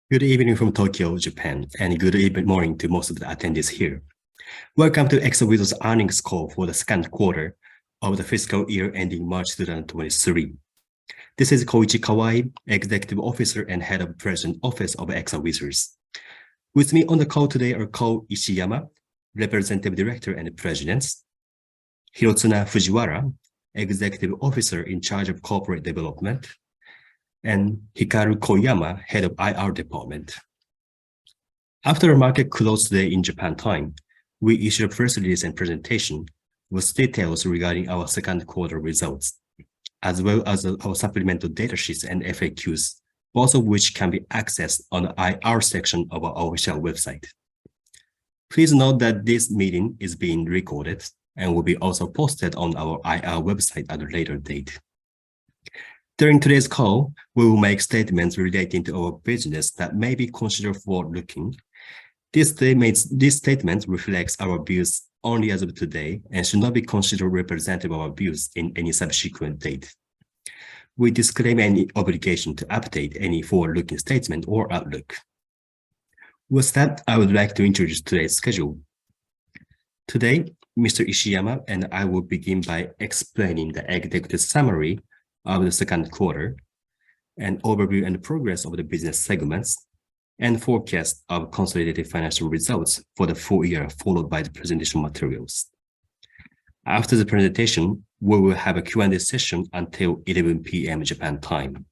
Good evening from Tokyo, Japan, and good morning to most of the attendees here. Welcome to ExoWizard's earnings call for the second quarter of the fiscal year ending March 2023. This is Koichi Kawai, Executive Officer and Head of President Office of ExoWizards. With me on the call today are Ko Ishiyama, Representative Director and President, Hirotsuna Fujiwara, Executive Officer in charge of Corporate Development, and Hikaru Koyama, Head of IR Department. After the market closed today in Japan time, we issued a press release and presentation with details regarding our second quarter results, as well as our supplemental data sheets and FAQs, both of which can be accessed on the IR section of our official website. Please note that this meeting is being recorded and will be also posted on our IR website at a later date. During today's call, we will make statements relating to our business that may be considered forward-looking. These statements reflect our views only as of today and should not be considered representative of our views in any subsequent date. We disclaim any obligation to update any forward-looking statement or outlook. With that, I would like to introduce today's schedule. Today, Mr. Ishiyama and I will begin by explaining the executive summary of the second quarter, an overview and progress of the business segments, and forecast of consolidated financial results for the full year, followed by the presentation materials. After the presentation, we will have a Q&A session until 11 p.m. Japan time.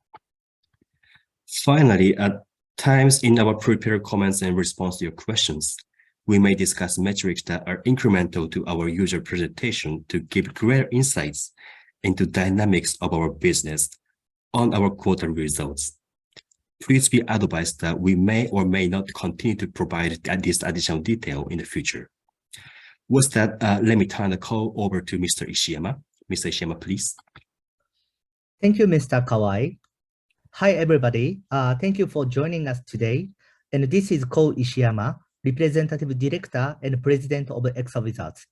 Finally, at times in our prepared comments and response to your questions, we may discuss metrics that are incremental to our usual presentation to give greater insights into dynamics of our business on our quarter results. Please be advised that we may or may not continue to provide this additional detail in the future. With that, let me turn the call over to Mr. Ishiyama. Mr. Ishiyama, please. Thank you, Mr. Kawai. Hi, everybody. Thank you for joining us today. And this is Ko Ishiyama, Representative Director and President of ExoWizards.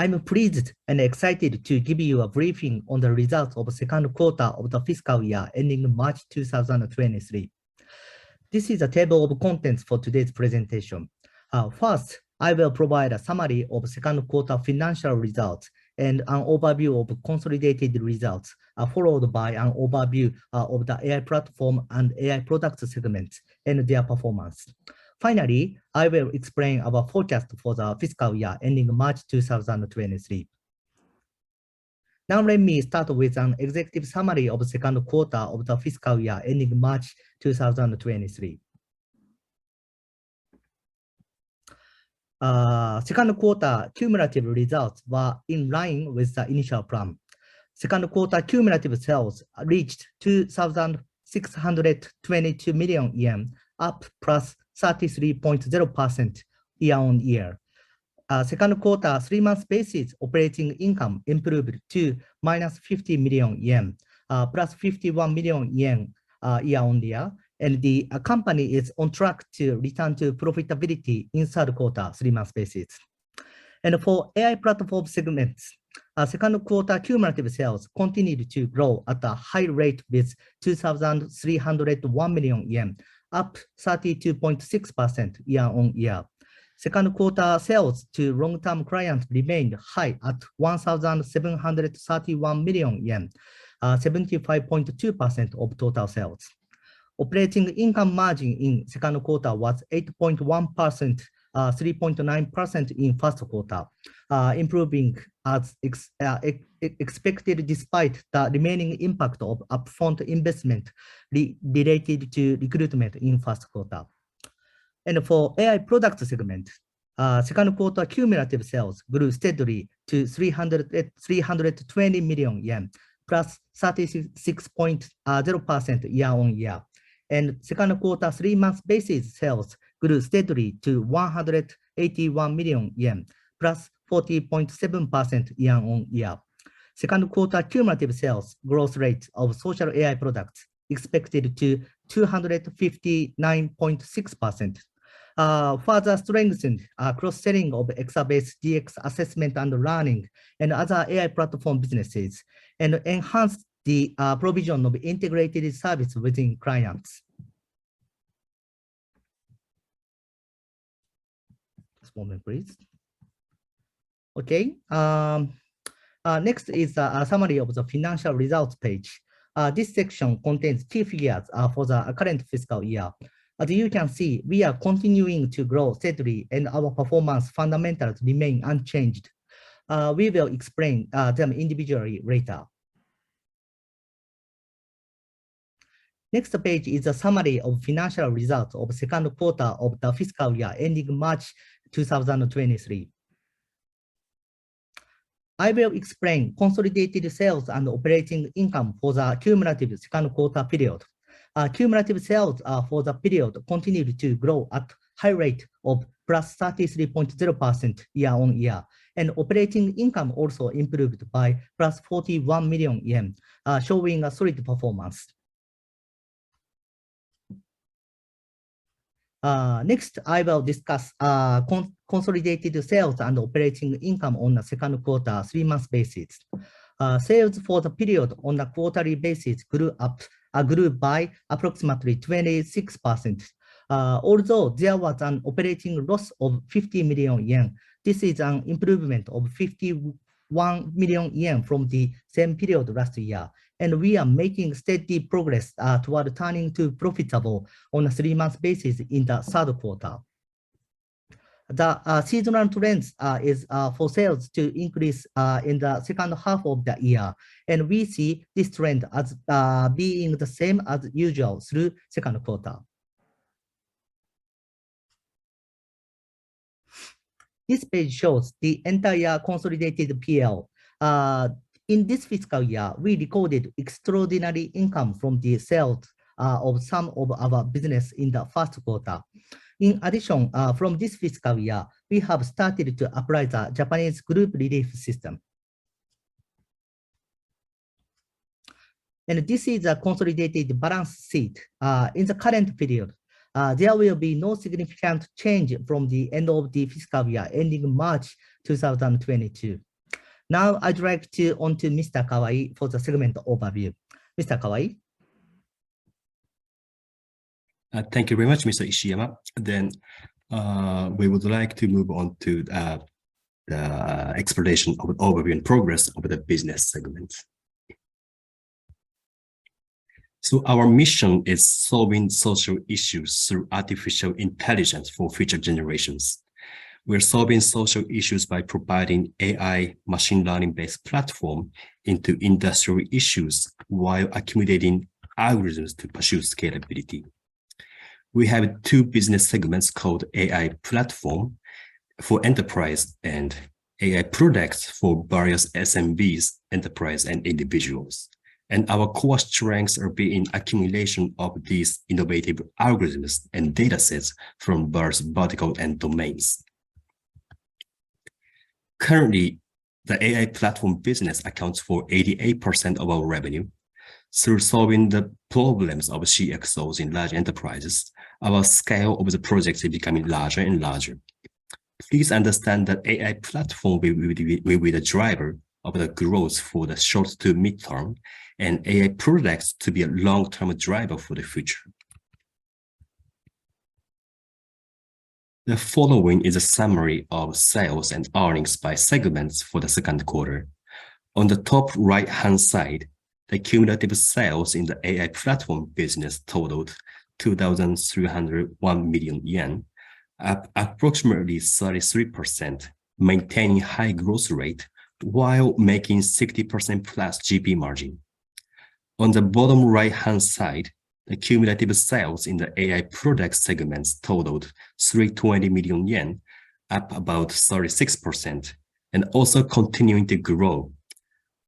I'm pleased and excited to give you a briefing on the results of the second quarter of the fiscal year ending March 2023. This is a table of contents for today's presentation. First, I will provide a summary of second quarter financial results and an overview of consolidated results, followed by an overview of the AI platform and AI products segments and their performance. Finally, I will explain our forecast for the fiscal year ending March 2023. Now let me start with an executive summary of the second quarter of the fiscal year ending March 2023. Second quarter cumulative results were in line with the initial plan. Second quarter cumulative sales reached 2,622 million yen, up plus 33.0% year-on-year. Second quarter 3-month basis operating income improved to minus 50 million yen, plus 51 million yen year-on-year, and the company is on track to return to profitability in third quarter 3-month basis. And for AI platform segments, second quarter cumulative sales continued to grow at a high rate with 2,301 million yen, up 32.6% year-on-year. Second quarter sales to long-term clients remained high at 1,731 million yen, 75.2% of total sales. Operating income margin in second quarter was 8.1%, 3.9% in first quarter, improving as expected despite the remaining impact of upfront investment related to recruitment in first quarter. And for AI product segment, second quarter cumulative sales grew steadily to 320 million yen, plus 36.0% year-on-year. And second quarter 3-month basis sales grew steadily to 181 million yen, plus 40.7% year-on-year. Second quarter cumulative sales growth rate of social AI products expected to 259.6%. Further strengthened cross-selling of Exabase DX assessment and learning and other AI platform businesses, and enhanced the provision of integrated service within clients. moment, please. Okay. Next is a summary of the financial results page. This section contains key figures for the current fiscal year. As you can see, we are continuing to grow steadily and our performance fundamentals remain unchanged. We will explain them individually later. Next page is a summary of financial results of second quarter of the fiscal year ending March 2023. I will explain consolidated sales and operating income for the cumulative second quarter period. Cumulative sales for the period continued to grow at high rate of plus 33.0% year-on-year, and operating income also improved by plus 41 million yen, showing a solid performance. Next, I will discuss consolidated sales and operating income on a second quarter 3-month basis. Sales for the period on a quarterly basis grew by approximately 26%. Although there was an operating loss of 50 million yen, this is an improvement of 51 million yen from the same period last year, and we are making steady progress toward turning to profitable on a 3-month basis in the third quarter. The seasonal trends is for sales to increase in the second half of the year, and we see this trend as being the same as usual through second quarter. This page shows the entire consolidated PL. In this fiscal year, we recorded extraordinary income from the sales of some of our business in the first quarter. In addition, from this fiscal year, we have started to apply the Japanese group relief system. And this is a consolidated balance sheet. In the current period, there will be no significant change from the end of the fiscal year ending March 2022. Now I'd like to on to Mr. Kawai for the segment overview. Mr. Kawai. Thank you very much, Mr. Ishiyama. Then we would like to move on to the explanation of overview and progress of the business segment. So our mission is solving social issues through artificial intelligence for future generations. We're solving social issues by providing AI machine learning-based platform into industrial issues while accumulating algorithms to pursue scalability. We have 2 business segments called AI Platform for enterprise and AI Products for various SMBs, enterprise, and individuals. And our core strengths are being accumulation of these innovative algorithms and datasets from various verticals and domains. Currently, the AI platform business accounts for 88% of our revenue. Through solving the problems of CXOs in large enterprises, our scale of the projects is becoming larger and larger. Please understand that AI platform will be the driver of the growth for the short to mid-term, and AI products to be a long-term driver for the future. The following is a summary of sales and earnings by segments for the second quarter. On the top right-hand side, the cumulative sales in the AI platform business totaled 2,301 million yen, up approximately 33%, maintaining high growth rate while making 60% plus GP margin. On the bottom right-hand side, the cumulative sales in the AI product segments totaled 320 million yen, up about 36%, and also continuing to grow.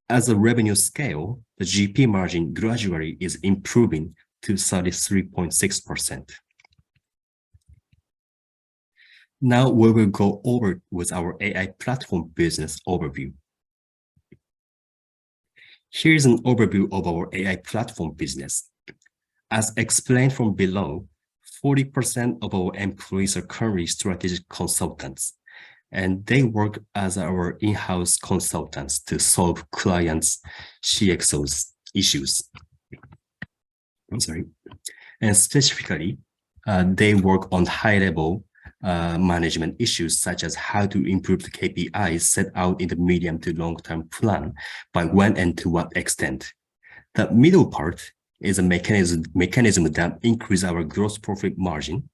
As a revenue scale, the GP margin gradually is improving to 33.6%. Now we will go over with our AI platform business overview. Here's an overview of our AI platform business. As explained from below, 40% of our employees are currently strategic consultants, and they work as our in-house consultants to solve clients' CXOs issues. And specifically, they work on high-level management issues, such as how to improve the KPIs set out in the medium to long-term plan, by when and to what extent. The middle part is a mechanism that increases our gross profit margin.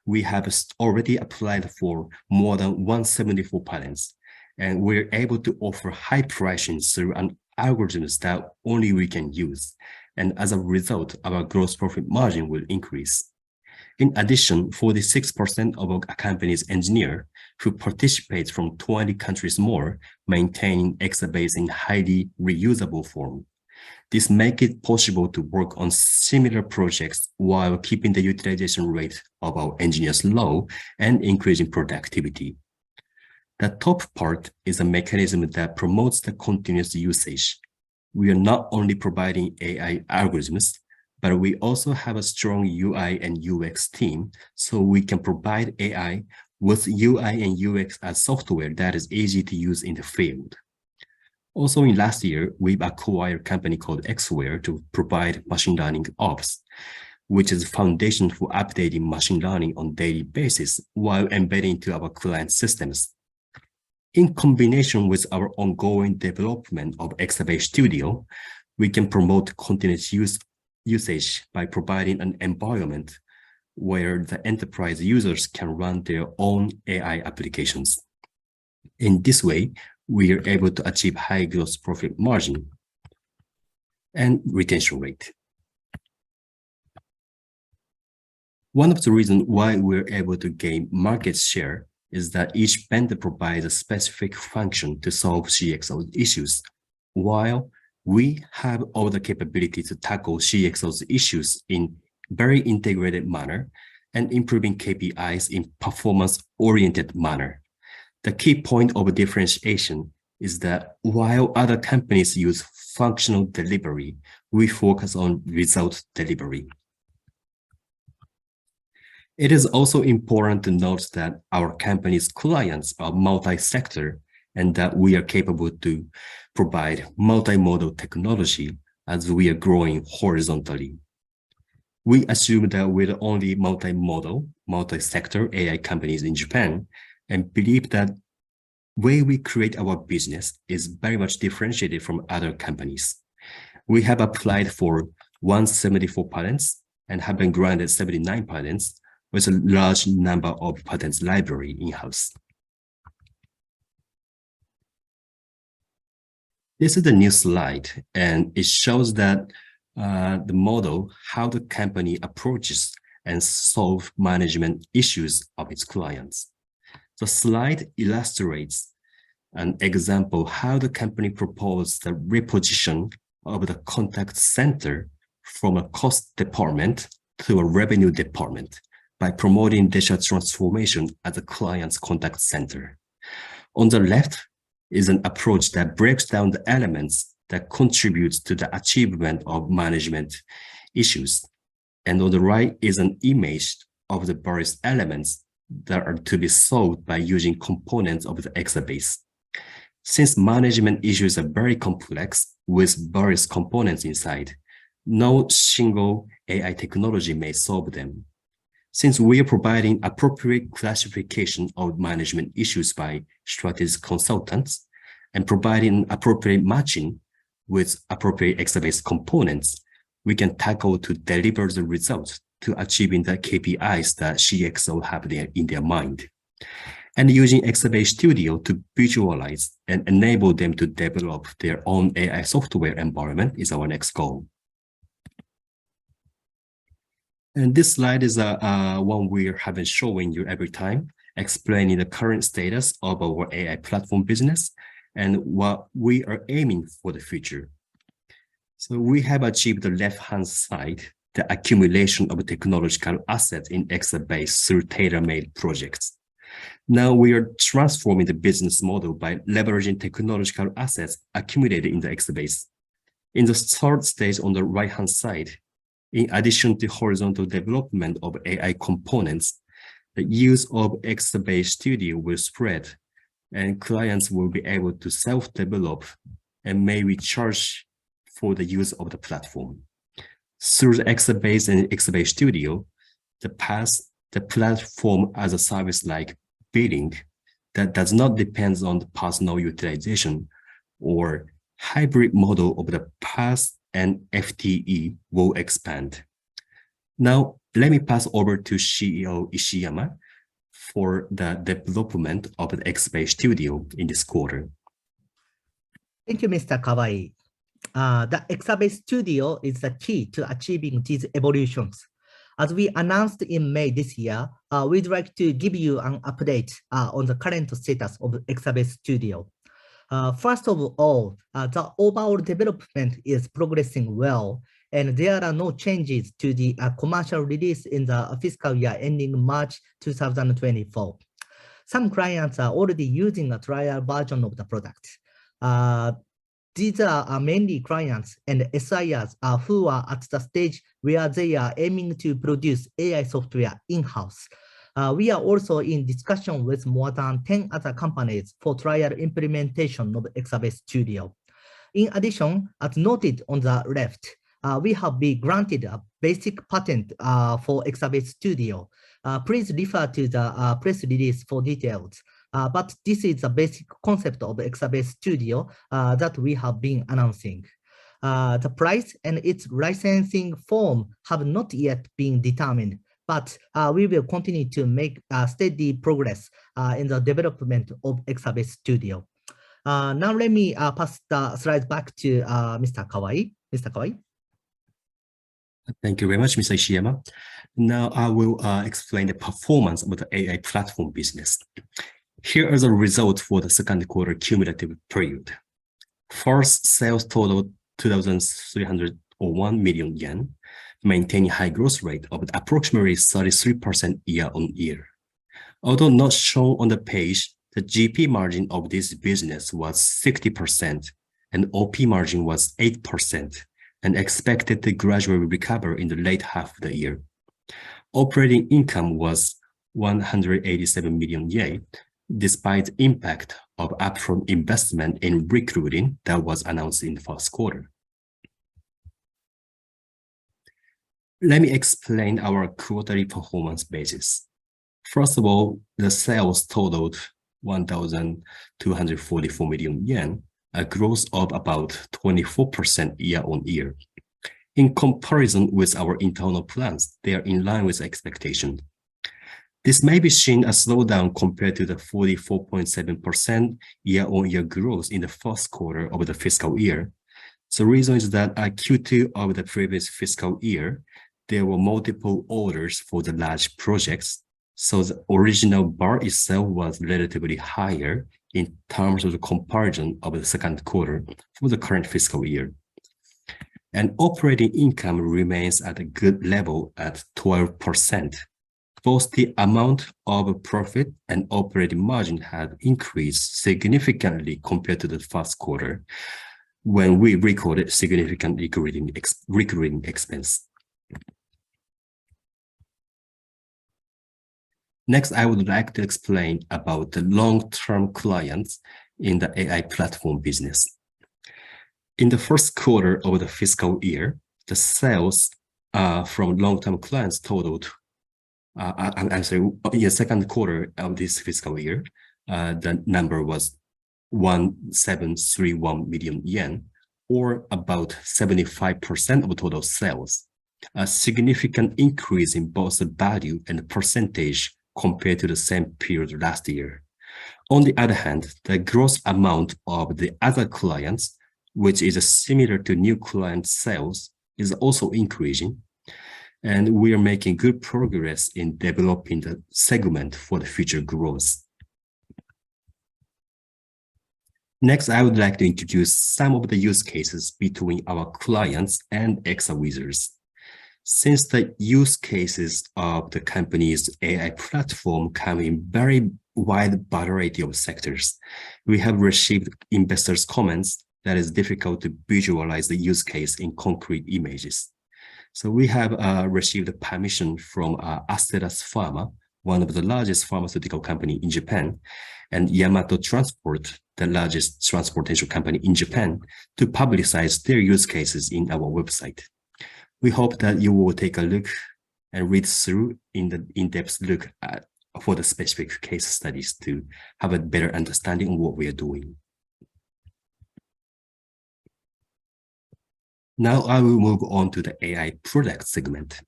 We have already applied for more than 174 patents, and we're able to offer high pricing through an algorithms that only we can use. And as a result, our gross profit margin will increase. In addition, 46% of a company's engineer who participate from 20 countries more, maintaining Exabase in highly reusable form. This makes it possible to work on similar projects while keeping the utilization rate of our engineers low and increasing productivity. The top part is a mechanism that promotes the continuous usage. We are not only providing AI algorithms, but we also have a strong UI and UX team, so we can provide AI with UI and UX as software that is easy to use in the field. Also, in last year, we've acquired a company called Xware to provide machine learning ops, which is a foundation for updating machine learning on a daily basis while embedding into our client systems. In combination with our ongoing development of Exabase Studio, we can promote continuous usage by providing an environment where the enterprise users can run their own AI applications. In this way, we are able to achieve high gross profit margin and retention rate. One of the reasons why we're able to gain market share is that each vendor provides a specific function to solve CXO issues, while we have all the capability to tackle CXO's issues in very integrated manner and improving KPIs in performance-oriented manner. The key point of differentiation is that while other companies use functional delivery, we focus on result delivery. It is also important to note that our company's clients are multi-sector and that we are capable to provide multimodal technology as we are growing horizontally. We assume that we're the only multimodal, multi-sector AI companies in Japan, and believe that way we create our business is very much differentiated from other companies. We have applied for 174 patents and have been granted 79 patents with a large number of patents library in-house. This is the new slide, and it shows that the model, how the company approaches and solve management issues of its clients. The slide illustrates an example how the company proposed the reposition of the contact center from a cost department to a revenue department by promoting digital transformation as a client's contact center. On the left is an approach that breaks down the elements that contributes to the achievement of management issues. And on the right is an image of the various elements that are to be solved by using components of the Exabase. Since management issues are very complex with various components inside, no single AI technology may solve them. Since we are providing appropriate classification of management issues by strategic consultants and providing appropriate matching with appropriate Exabase components, we can tackle to deliver the results to achieving the KPIs that CXO have in their mind. And using Exabase Studio to visualize and enable them to develop their own AI software environment is our next goal. And this slide is one we have been showing you every time, explaining the current status of our AI platform business and what we are aiming for the future. So we have achieved the left-hand side, the accumulation of technological assets in Exabase through tailor-made projects. Now we are transforming the business model by leveraging technological assets accumulated in the Exabase. In the third stage on the right-hand side, in addition to horizontal development of AI components, the use of Exabase Studio will spread, and clients will be able to self-develop and maybe charge for the use of the platform. Through the Exabase and Exabase Studio, the path the platform as a service like billing that does not depend on the personal utilization or hybrid model of the PaaS and FTE will expand. Now, let me pass over to CEO Ishiyama for the development of the X-Base Studio in this quarter. Thank you, Mr. Kawai. The X-Base Studio is the key to achieving these evolutions. As we announced in May this year, we'd like to give you an update on the current status of X-Base Studio. First of all, the overall development is progressing well, and there are no changes to the commercial release in the fiscal year ending March 2024. Some clients are already using a trial version of the product. These are mainly clients and SIers who are at the stage where they are aiming to produce AI software in-house. We are also in discussion with more than 10 other companies for trial implementation of X-Base Studio. In addition, as noted on the left, we have been granted a basic patent for X-Base Studio. Please refer to the press release for details. But this is the basic concept of X-Base Studio that we have been announcing. The price and its licensing form have not yet been determined, but we will continue to make steady progress in the development of X-Base Studio. Now let me pass the slides back to Mr. Kawai. Mr. Kawai. Thank you very much, Mr. Ishiyama. Now I will explain the performance of the AI platform business. Here are the results for the second quarter cumulative period. First, sales totaled 2,301 million yen, maintaining high growth rate of approximately 33% year-on-year. Although not shown on the page, the GP margin of this business was 60% and OP margin was 8% and expected to gradually recover in the late half of the year. Operating income was 187 million yen, despite impact of upfront investment in recruiting that was announced in the first quarter. Let me explain our quarterly performance basis. First of all, the sales totaled 1,244 million yen, a growth of about 24% year-on-year. In comparison with our internal plans, they are in line with expectation. This may be seen a slowdown compared to the 44.7% year-on-year growth in the first quarter of the fiscal year. The reason is that at Q2 of the previous fiscal year, there were multiple orders for the large projects, so the original bar itself was relatively higher in terms of the comparison of the second quarter for the current fiscal year. And operating income remains at a good level at 12%. Both the amount of profit and operating margin had increased significantly compared to the first quarter when we recorded significant recruiting expense. Next, I would like to explain about the long-term clients in the AI platform business. In the first quarter of the fiscal year, the sales from long-term clients totaled in the second quarter of this fiscal year, the number was 1,731 million yen, or about 75% of total sales, a significant increase in both the value and the percentage compared to the same period last year. On the other hand, the gross amount of the other clients, which is similar to new client sales, is also increasing. And we are making good progress in developing the segment for the future growth. Next, I would like to introduce some of the use cases between our clients and ExaWizards. Since the use cases of the company's AI platform come in very wide variety of sectors, we have received investors' comments that it's difficult to visualize the use case in concrete images. So we have received permission from Astellas Pharma, one of the largest pharmaceutical company in Japan, and Yamato Transport, the largest transportation company in Japan, to publicize their use cases in our website. We hope that you will take a look and read through the in-depth look at for the specific case studies to have a better understanding of what we are doing. Now I will move on to the AI product segment.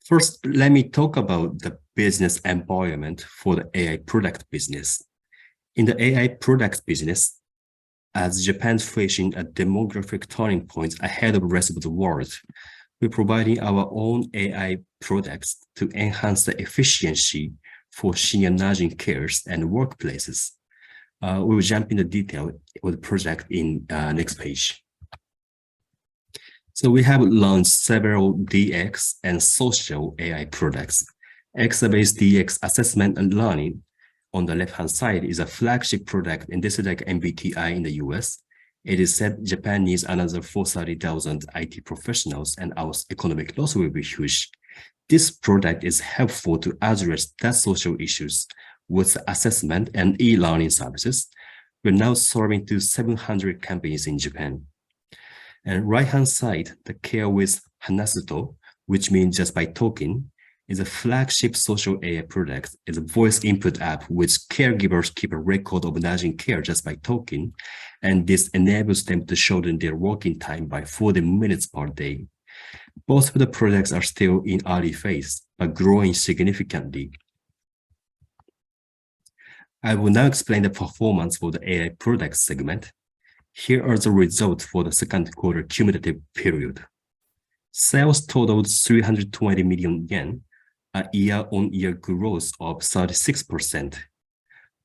First, let me talk about the business environment for the AI product business. In the AI product business, as Japan's facing a demographic turning point ahead of the rest of the world, we're providing our own AI products to enhance the efficiency for senior nursing cares and workplaces. We will jump into detail with the project in next page. So we have launched several DX and social AI products. X-based DX assessment and learning on the left-hand side is a flagship product, and this is like MBTI in the US. It is said Japan needs another 430,000 IT professionals, and our economic loss will be huge. This product is helpful to address that social issues with assessment and e-learning services. We're now serving to 700 companies in Japan. And right-hand side, the Care with Hanasuto, which means just by talking, is a flagship social AI product. It's a voice input app which caregivers keep a record of nursing care just by talking, and this enables them to shorten their working time by 40 minutes per day. Both of the products are still in early phase, but growing significantly. I will now explain the performance for the AI product segment. Here are the results for the second quarter cumulative period. Sales totaled 320 million yen, a year-on-year growth of 36%.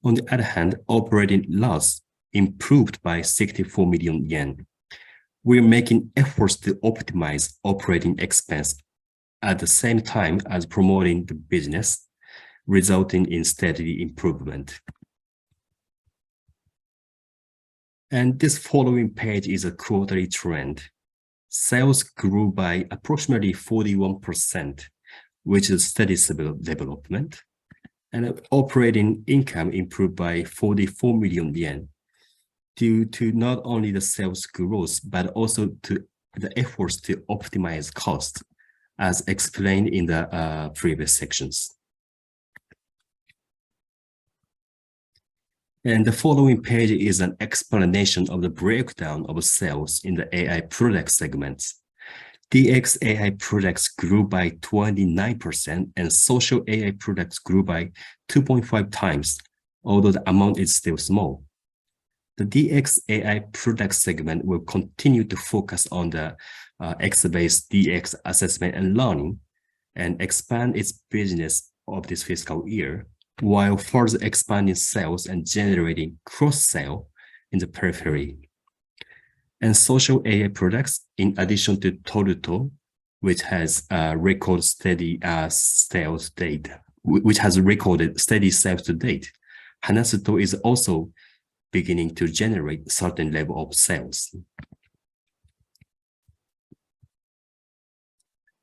On the other hand, operating loss improved by 64 million yen. We're making efforts to optimize operating expense at the same time as promoting the business, resulting in steady improvement. And this following page is a quarterly trend. Sales grew by approximately 41%, which is steady development. And operating income improved by 44 million yen due to not only the sales growth, but also to the efforts to optimize costs, as explained in the previous sections. And the following page is an explanation of the breakdown of sales in the AI product segments. DX AI products grew by 29%, and social AI products grew by 2.5 times, although the amount is still small. The DX AI product segment will continue to focus on the X-based DX assessment and learning and expand its business of this fiscal year, while further expanding sales and generating cross-sale in the periphery. And social AI products, in addition to Toruto, which has recorded steady sales data, which has recorded steady sales to date, Hanasuto is also beginning to generate certain level of sales.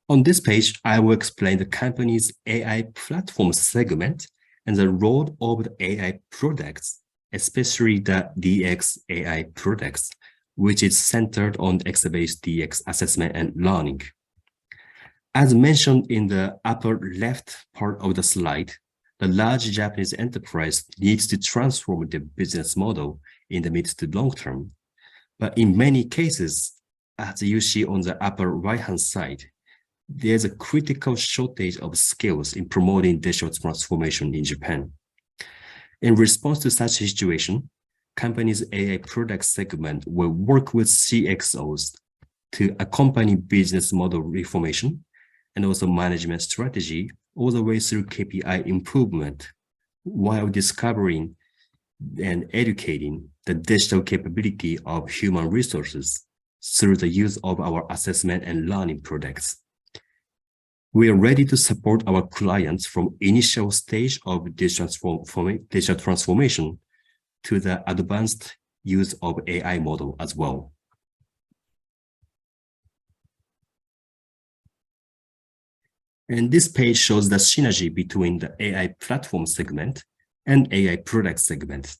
On this page, I will explain the company's AI platform segment and the role of the AI products, especially the DX AI products, which is centered on X-based DX assessment and learning. As mentioned in the upper left part of the slide, the large Japanese enterprise needs to transform their business model in the mid to long term. But in many cases, as you see on the upper right-hand side, there's a critical shortage of skills in promoting digital transformation in Japan. In response to such a situation, companies' AI product segment will work with CXOs to accompany business model reformation and also management strategy all the way through KPI improvement, while discovering and educating the digital capability of human resources through the use of our assessment and learning products. We are ready to support our clients from initial stage of digital transformation to the advanced use of AI model as well. And this page shows the synergy between the AI platform segment and AI product segment.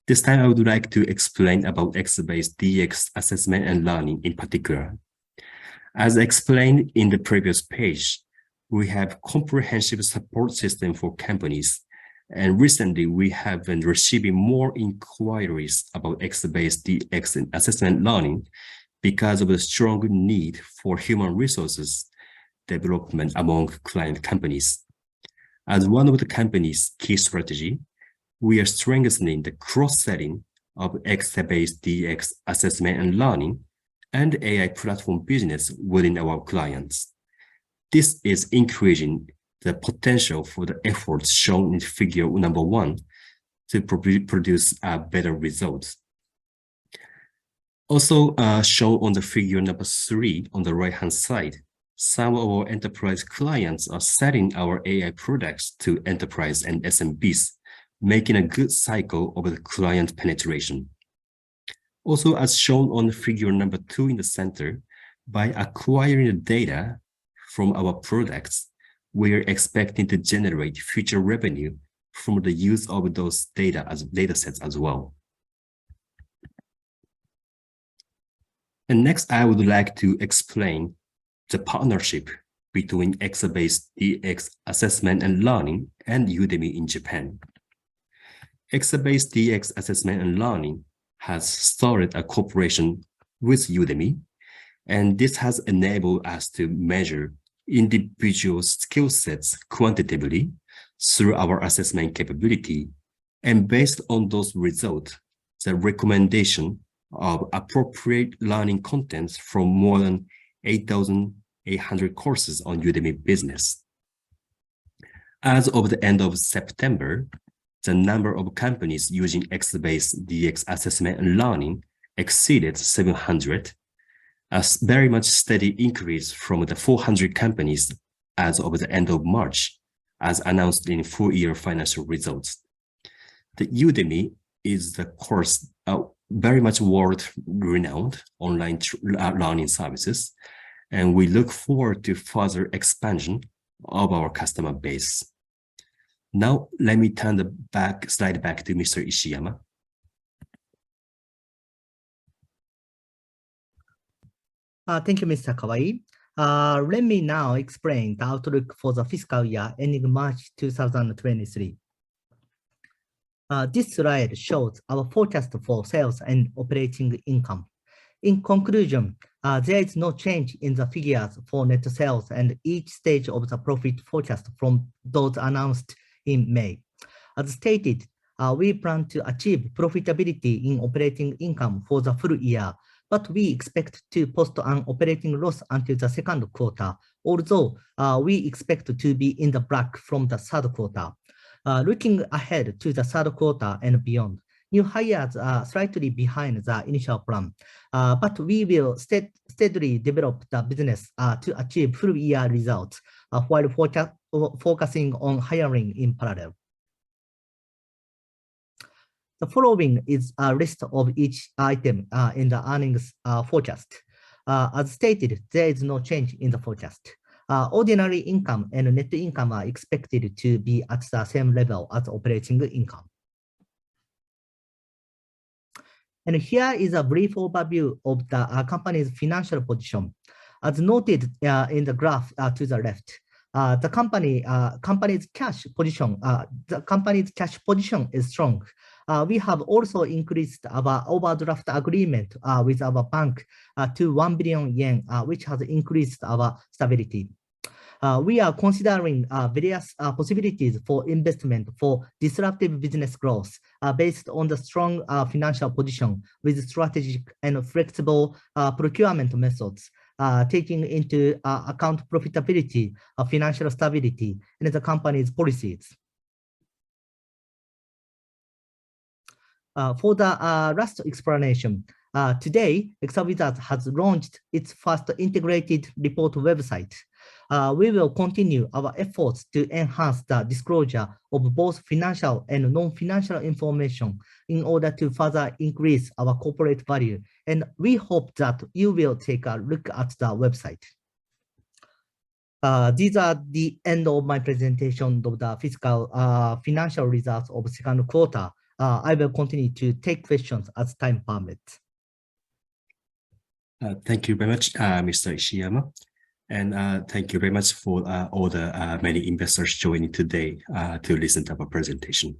This time I would like to explain about X-based DX assessment and learning in particular. As explained in the previous page, we have comprehensive support system for companies, and recently we have been receiving more inquiries about X-based DX assessment learning because of the strong need for human resources development among client companies. As one of the company's key strategy, we are strengthening the cross-selling of X-based DX assessment and learning and AI platform business within our clients. This is increasing the potential for the efforts shown in figure number 1 to produce better results. Also shown on the figure number 3 on the right-hand side, some of our enterprise clients are selling our AI products to enterprise and SMBs, making a good cycle of the client penetration. Also, as shown on the figure number 2 in the center, by acquiring the data from our products, we are expecting to generate future revenue from the use of those data as data sets as well. And next, I would like to explain the partnership between X-based DX assessment and learning and Udemy in Japan. X-based DX assessment and learning has started a cooperation with Udemy, and this has enabled us to measure individual skill sets quantitatively through our assessment capability, and based on those results, the recommendation of appropriate learning contents from more than 8,800 courses on Udemy Business. As of the end of September, the number of companies using X-based DX assessment and learning exceeded 700, a very much steady increase from the 400 companies as of the end of March, as announced in full-year financial results. The Udemy is the course very much world-renowned online learning services, and we look forward to further expansion of our customer base. Now, let me turn the slide back to Mr. Ishiyama. Thank you, Mr. Kawai. Let me now explain the outlook for the fiscal year ending March 2023. This slide shows our forecast for sales and operating income. In conclusion, there is no change in the figures for net sales and each stage of the profit forecast from those announced in May. As stated, we plan to achieve profitability in operating income for the full year, but we expect to post an operating loss until the second quarter, although we expect to be in the black from the third quarter. Looking ahead to the third quarter and beyond, new hires are slightly behind the initial plan, but we will steadily develop the business to achieve full year results while focusing on hiring in parallel. The following is a list of each item in the earnings forecast. As stated, there is no change in the forecast. Ordinary income and net income are expected to be at the same level as operating income. And here is a brief overview of the company's financial position. As noted in the graph to the left, the company's cash position is strong. We have also increased our overdraft agreement with our bank to 1 billion yen, which has increased our stability. We are considering various possibilities for investment for disruptive business growth based on the strong financial position with strategic and flexible procurement methods, taking into account profitability, financial stability, and the company's policies. For the last explanation, today, ExaWizards has launched its first integrated report website. We will continue our efforts to enhance the disclosure of both financial and non-financial information in order to further increase our corporate value, and we hope that you will take a look at the website. These are the end of my presentation of the fiscal financial results of the second quarter. I will continue to take questions as time permits. Thank you very much, Mr. Ishiyama. And thank you very much for all the many investors joining today to listen to our presentation.